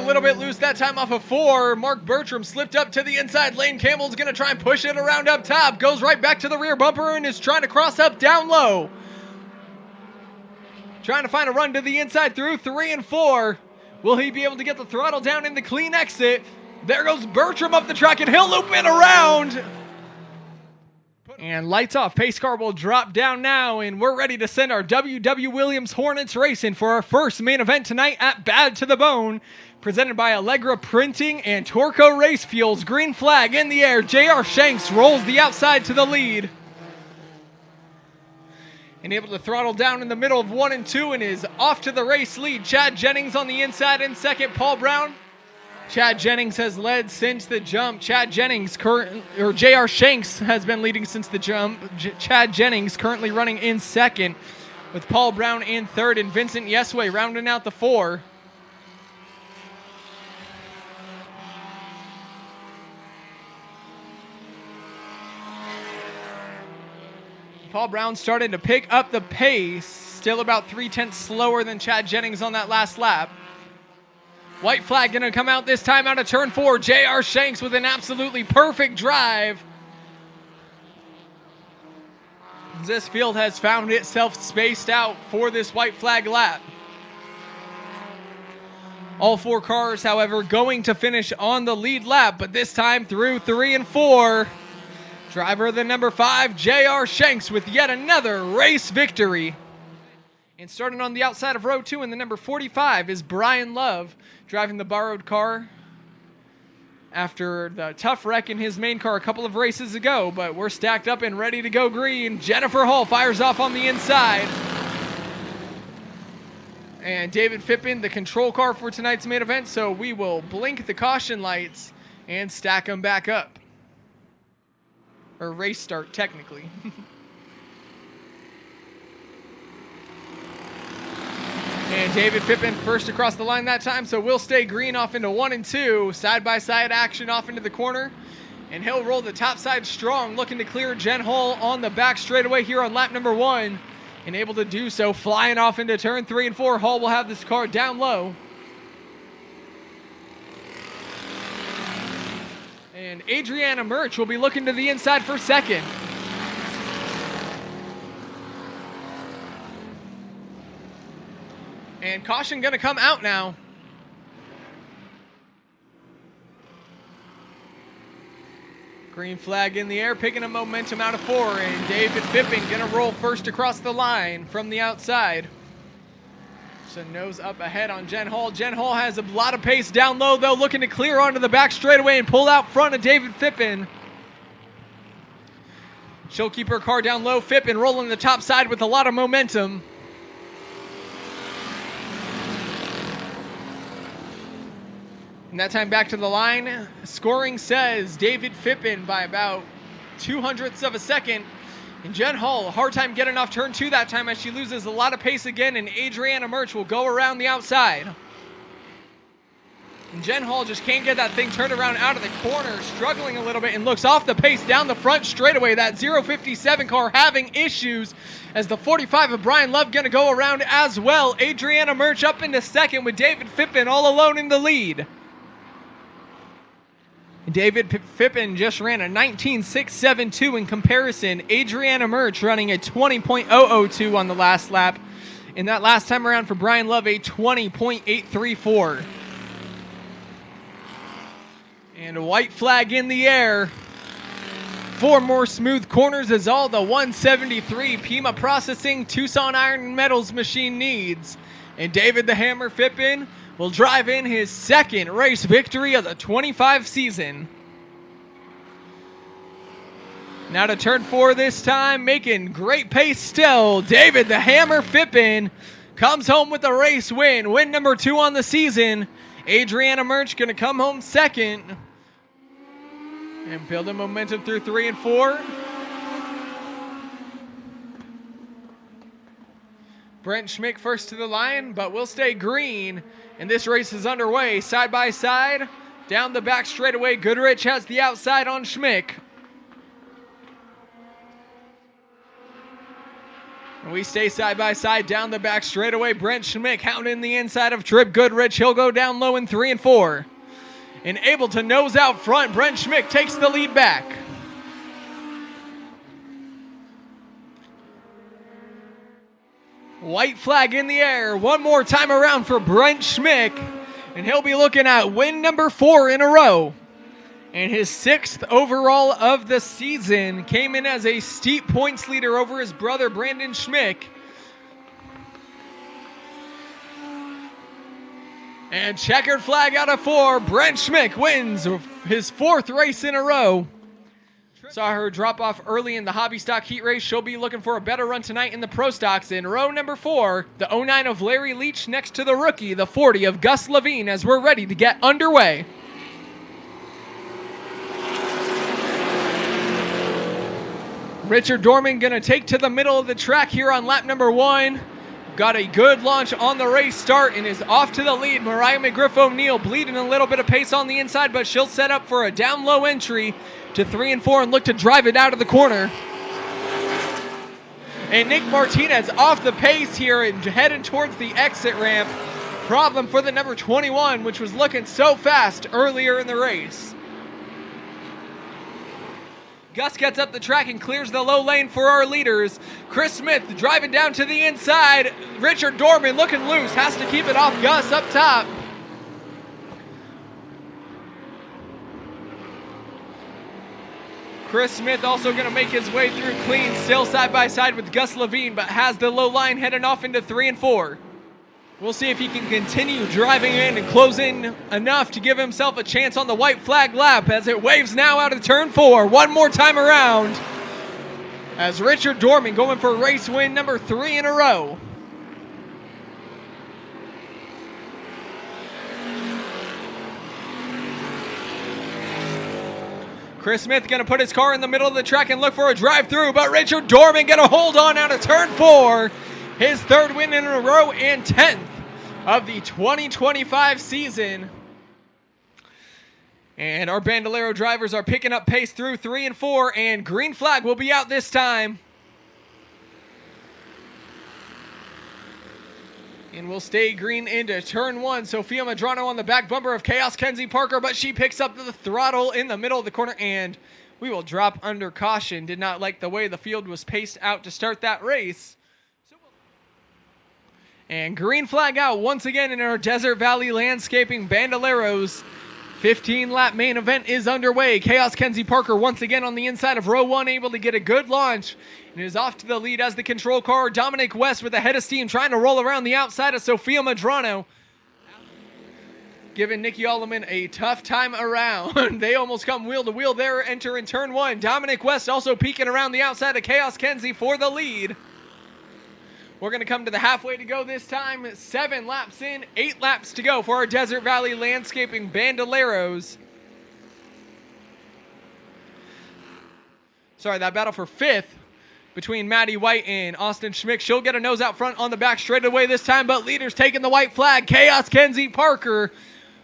little bit loose that time off of 4. Mark Bertram slipped up to the inside lane. Campbell's going to try and push it around up top. Goes right back to the rear bumper and is trying to cross up down low. Trying to find a run to the inside through 3 and 4. Will he be able to get the throttle down in the clean exit? There goes Bertram up the track, and he'll loop it around. And lights off. Pace car will drop down now, and we're ready to send our W.W. Williams Hornets racing for our first main event tonight at Bad to the Bone. Presented by Allegra Printing and Torco Race Fuels. Green flag in the air. J.R. Shanks rolls the outside to the lead. And able to throttle down in the middle of 1 and 2 and is off to the race lead. Chad Jennings on the inside in second. Paul Brown. Chad Jennings has led since the jump. J.R. Shanks has been leading since the jump. Chad Jennings currently running in second with Paul Brown in third and Vincent Yesway rounding out the 4. Paul Brown started to pick up the pace, still about 0.3 slower than Chad Jennings on that last lap. White flag going to come out this time out of turn 4. J.R. Shanks with an absolutely perfect drive. This field has found itself spaced out for this white flag lap. All 4 cars, however, going to finish on the lead lap, but this time through 3 and 4. Driver the number 5, J.R. Shanks with yet another race victory. And starting on the outside of row 2 in the number 45 is Brian Love, driving the borrowed car after the tough wreck in his main car a couple of races ago, but we're stacked up and ready to go green. Jennifer Hall fires off on the inside. And David Phippen, the control car for tonight's main event, so we will blink the caution lights and stack them back up. Or race start, technically. And David Phippen first across the line that time, so we'll stay green off into 1 and 2. Side-by-side action off into the corner. And he'll roll the top side strong, looking to clear Jen Hall on the back straightaway here on lap number 1. And able to do so, flying off into turn 3 and 4. Hall will have this car down low. And Adriana Murch will be looking to the inside for second. And caution going to come out now. Green flag in the air, picking up momentum out of 4. And David Phippen going to roll first across the line from the outside. So nose up ahead on Jen Hall. Jen Hall has a lot of pace down low, though, looking to clear onto the back straightaway and pull out front of David Phippen. She'll keep her car down low. Phippen rolling the top side with a lot of momentum. And that time back to the line. Scoring says David Phippen by about 0.02 of a second. And Jen Hall, a hard time getting off turn 2 that time as she loses a lot of pace again, and Adriana Murch will go around the outside. And Jen Hall just can't get that thing turned around out of the corner, struggling a little bit, and looks off the pace down the front straightaway. That 057 car having issues as the 45 of Brian Love going to go around as well. Adriana Murch up into second with David Phippen all alone in the lead. David Phippen just ran a 19.672 in comparison. Adriana Murch running a 20.002 on the last lap. And that last time around for Brian Love, a 20.834. And a white flag in the air. 4 more smooth corners is all the 173 Pima Processing Tucson Iron and Metals machine needs. And David the Hammer Phippen will drive in his second race victory of the 25 season. Now to turn 4 this time, making great pace still. David the Hammer Phippen comes home with the race win. Win number 2 on the season. Adriana Murch going to come home second. And building momentum through 3 and 4. Brent Schmick first to the line, but we'll stay green. And this race is underway, side by side. Down the back straightaway, Goodrich has the outside on Schmick. We stay side by side down the back straightaway. Brent Schmick hounding the inside of Trip Goodrich. He'll go down low in 3 and 4. And able to nose out front, Brent Schmick takes the lead back. White flag in the air. One more time around for Brent Schmick. And he'll be looking at win number 4 in a row. And his 6th overall of the season. Came in as a steep points leader over his brother Brandon Schmick. And checkered flag out of 4. Brent Schmick wins his 4th race in a row. Saw her drop off early in the hobby stock heat race. She'll be looking for a better run tonight in the pro stocks. In row number 4, the 09 of Larry Leach next to the rookie, the 40 of Gus Levine, as we're ready to get underway. Richard Dorman going to take to the middle of the track here on lap number 1. Got a good launch on the race start and is off to the lead. Mariah McGriff O'Neal bleeding a little bit of pace on the inside, but she'll set up for a down low entry to 3 and 4 and look to drive it out of the corner. And Nick Martinez off the pace here and heading towards the exit ramp. Problem for the number 21, which was looking so fast earlier in the race. Gus gets up the track and clears the low lane for our leaders. Chris Smith driving down to the inside. Richard Dorman looking loose, has to keep it off Gus up top. Chris Smith also going to make his way through clean, still side by side with Gus Levine, but has the low line heading off into 3 and 4. We'll see if he can continue driving in and close in enough to give himself a chance on the white flag lap as it waves now out of turn 4. One more time around as Richard Dorman going for race win number 3 in a row. Chris Smith going to put his car in the middle of the track and look for a drive-through, but Richard Dorman going to hold on out of turn 4. His 3rd win in a row and 10th of the 2025 season. And our Bandolero drivers are picking up pace through 3 and 4, and green flag will be out this time. And we'll stay green into turn 1. Sophia Madrano on the back bumper of Chaos Kenzie Parker, but she picks up the throttle in the middle of the corner, and we will drop under caution. Did not like the way the field was paced out to start that race. And green flag out once again in our Desert Valley Landscaping Bandoleros 15-lap main event is underway. Chaos Kenzie Parker once again on the inside of row 1, able to get a good launch. And is off to the lead as the control car. Dominic West with a head of steam trying to roll around the outside of Sophia Madrano. Giving Nikki Alleman a tough time around. They almost come wheel to wheel there, enter in turn 1. Dominic West also peeking around the outside of Chaos Kenzie for the lead. We're going to come to the halfway to go this time. 7 laps in, 8 laps to go for our Desert Valley Landscaping Bandoleros. Sorry, that battle for 5th between Maddie White and Austin Schmick. She'll get a nose out front on the back straightaway this time, but leaders taking the white flag. Chaos Kenzie Parker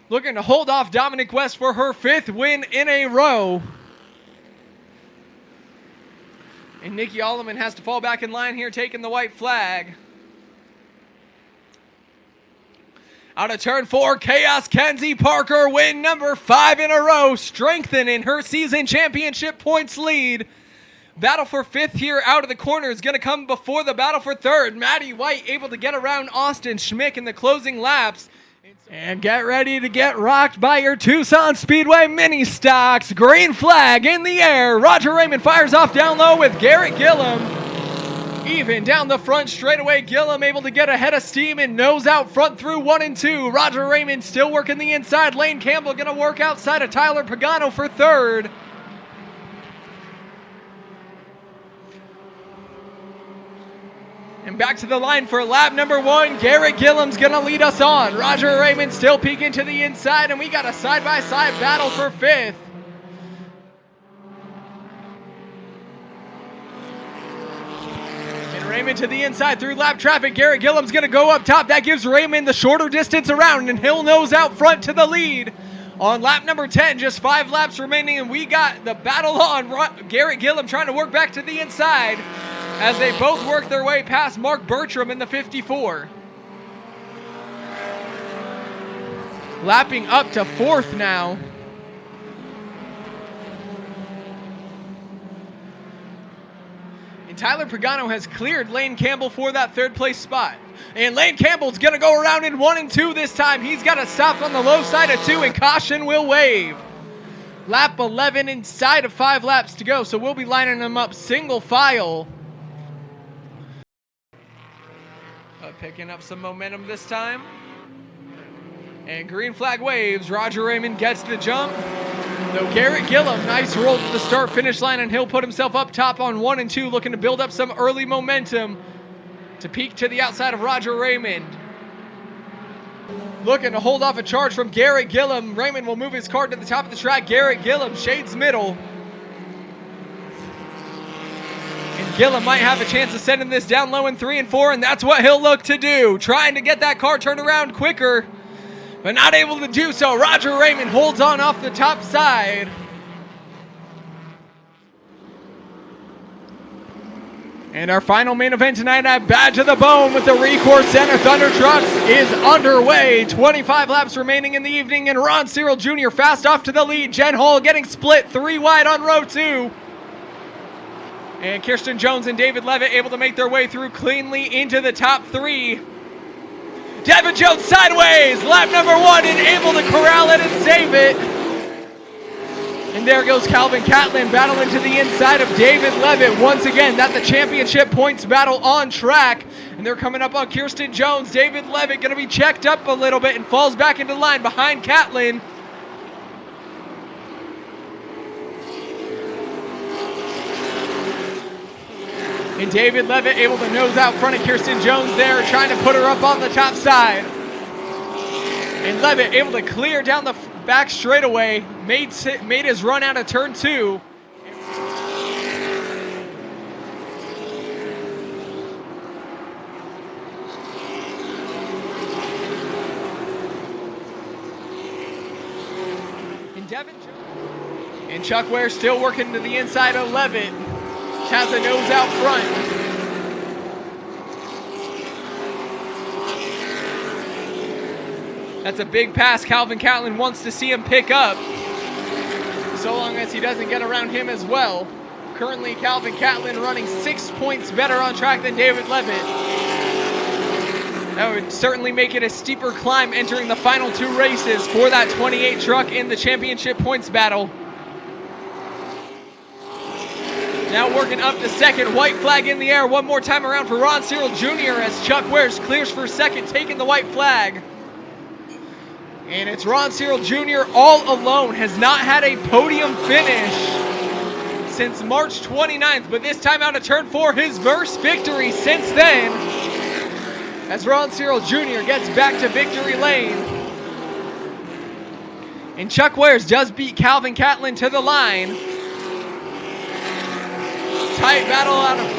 looking to hold off Dominic West for her 5th win in a row. And Nikki Alleman has to fall back in line here, taking the white flag. Out of turn 4, Chaos Kenzie Parker win number 5 in a row, strengthening her season championship points lead. Battle for 5th here out of the corner is going to come before the battle for 3rd. Maddie White able to get around Austin Schmick in the closing laps. And get ready to get rocked by your Tucson Speedway mini stocks. Green flag in the air. Roger Raymond fires off down low with Garrett Gillum. Even down the front straightaway, Gillum able to get a head of steam and nose out front through 1 and 2. Roger Raymond still working the inside. Lane Campbell going to work outside of Tyler Pagano for 3rd. And back to the line for lap number 1. Garrett Gillum's going to lead us on. Roger Raymond still peeking to the inside, and we got a side-by-side battle for 5th. And Raymond to the inside through lap traffic. Garrett Gillum's going to go up top. That gives Raymond the shorter distance around, and he'll nose out front to the lead. On lap number 10, just 5 laps remaining, and we got the battle on. Garrett Gillum trying to work back to the inside as they both work their way past Mark Bertram in the 54. Lapping up to 4th now. And Tyler Pagano has cleared Lane Campbell for that 3rd place spot. And Lane Campbell's going to go around in 1 and 2 this time. He's got to stop on the low side of 2, and caution will wave. Lap 11 inside of 5 laps to go, so we'll be lining them up single file. Picking up some momentum this time. And green flag waves. Roger Raymond gets the jump. Though Garrett Gillum, nice roll to the start-finish line, and he'll put himself up top on 1 and 2, looking to build up some early momentum to peak to the outside of Roger Raymond. Looking to hold off a charge from Garrett Gillum. Raymond will move his car to the top of the track. Garrett Gillum shades middle. And Gillum might have a chance of sending this down low in 3 and 4, and that's what he'll look to do. Trying to get that car turned around quicker, but not able to do so. Roger Raymond holds on off the top side. And our final main event tonight at Badge of the Bone with the Recore Center Thunder Trucks is underway. 25 laps remaining in the evening, and Ron Cyril Jr. fast off to the lead. Jen Hall getting split 3 wide on row 2. And Kirsten Jones and David Levitt able to make their way through cleanly into the top 3. Devin Jones sideways, lap number 1, and able to corral it and save it. And there goes Calvin Catlin battling to the inside of David Levitt. Once again, that's the championship points battle on track. And they're coming up on Kirsten Jones. David Levitt going to be checked up a little bit and falls back into line behind Catlin. And David Levitt able to nose out front of Kirsten Jones there, trying to put her up on the top side. And Levitt able to clear down the back straightaway, made his run out of turn 2. And Chuck Ware still working to the inside of Levitt. Has a nose out front. That's a big pass Calvin Catlin wants to see him pick up, so long as he doesn't get around him as well. Currently, Calvin Catlin running 6 points better on track than David Levitt. That would certainly make it a steeper climb entering the final 2 races for that 28 truck in the championship points battle. Now working up to second, white flag in the air one more time around for Ron Cyril Jr. as Chuck Wares clears for second, taking the white flag. And it's Ron Cyril Jr. all alone, has not had a podium finish since March 29th, but this time out of turn 4, his first victory since then, as Ron Cyril Jr. gets back to victory lane. And Chuck Wares does beat Calvin Catlin to the line. Tight battle out of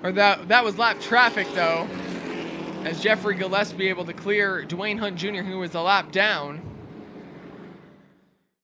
4. Or that was lap traffic though, as Jeffrey Gillespie able to clear Dwayne Hunt Jr., who was a lap down.